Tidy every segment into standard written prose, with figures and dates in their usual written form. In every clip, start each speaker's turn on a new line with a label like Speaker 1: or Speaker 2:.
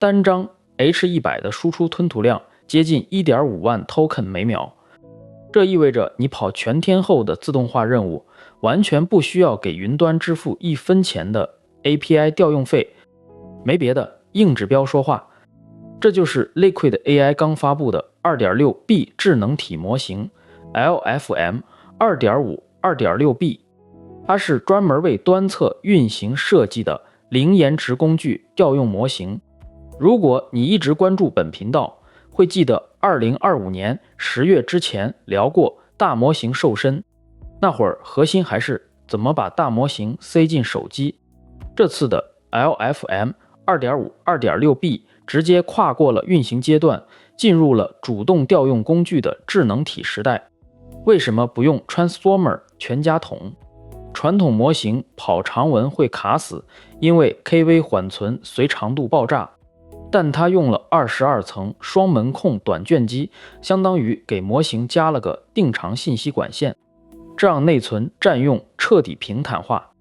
Speaker 1: 单张 H100 的输出吞吐量接近 1.5万 token 每秒，这意味着你跑全天候的自动化任务，完全不需要给云端支付1分钱的 API 调用费，没别的，硬指标说话。这就是 Liquid AI 刚发布的 2.6B 智能体模型 LFM 2.5 2.6B， 它是专门为端侧运行设计的零延迟工具调用模型。如果你一直关注本频道，会记得2025年10月之前聊过大模型瘦身，那会儿核心还是怎么把大模型塞进手机。这次的 LFM 2.5 2.6B 直接跨过了运行阶段，进入了主动调用工具的智能体时代。为什么不用 Transformer 全家桶？传统模型跑长文会卡死，因为 KV 缓存随长度爆炸，但它用了22层双门控短卷机，相当于给模型加了个定长信息管线，这让内存占用彻底平坦化。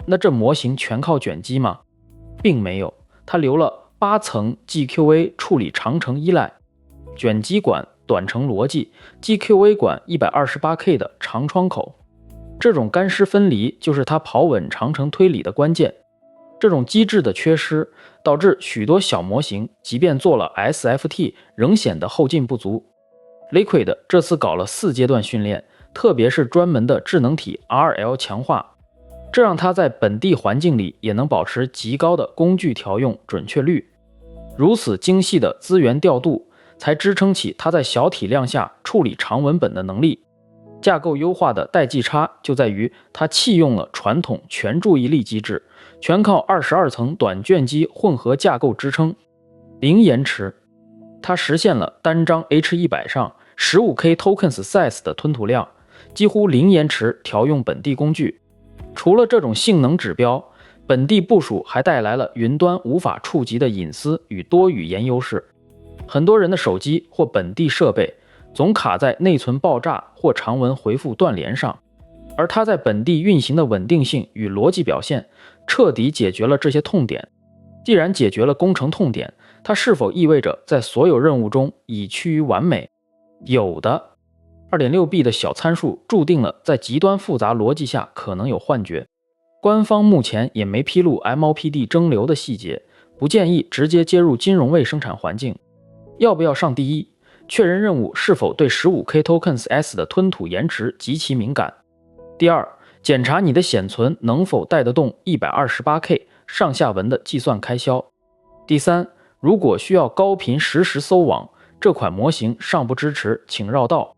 Speaker 1: 那这模型全靠卷机吗？并没有，它留了8层 GQA 处理长程依赖，卷机管短程逻辑， GQA 管 128K 的长窗口。这种干湿分离就是它跑稳长程推理的关键。这种机制的缺失，导致许多小模型即便做了 SFT 仍显得后劲不足。Liquid 这次搞了4阶段训练，特别是专门的智能体 RL 强化，这让它在本地环境里也能保持极高的工具调用准确率。如此精细的资源调度，才支撑起它在小体量下处理长文本的能力。架构优化的代际差就在于它弃用了传统全注意力机制，全靠22层短卷机混合架构支撑，零延迟。它实现了单张 H100 上 15K tokens size 的吞吐量，几乎零延迟调用本地工具。除了这种性能指标，本地部署还带来了云端无法触及的隐私与多语言优势。很多人的手机或本地设备总卡在内存爆炸或长文回复断连上，而它在本地运行的稳定性与逻辑表现彻底解决了这些痛点。既然解决了工程痛点，它是否意味着在所有任务中已趋于完美？有的。2.6B 的小参数注定了在极端复杂逻辑下可能有幻觉。官方目前也没披露 MLPD 蒸馏的细节，不建议直接接入金融位生产环境。要不要上第一？确认任务是否对 15K tokens S 的吞吐延迟极其敏感。第二，检查你的显存能否带得动 128K 上下文的计算开销。第三，如果需要高频实时搜网，这款模型尚不支持，请绕道。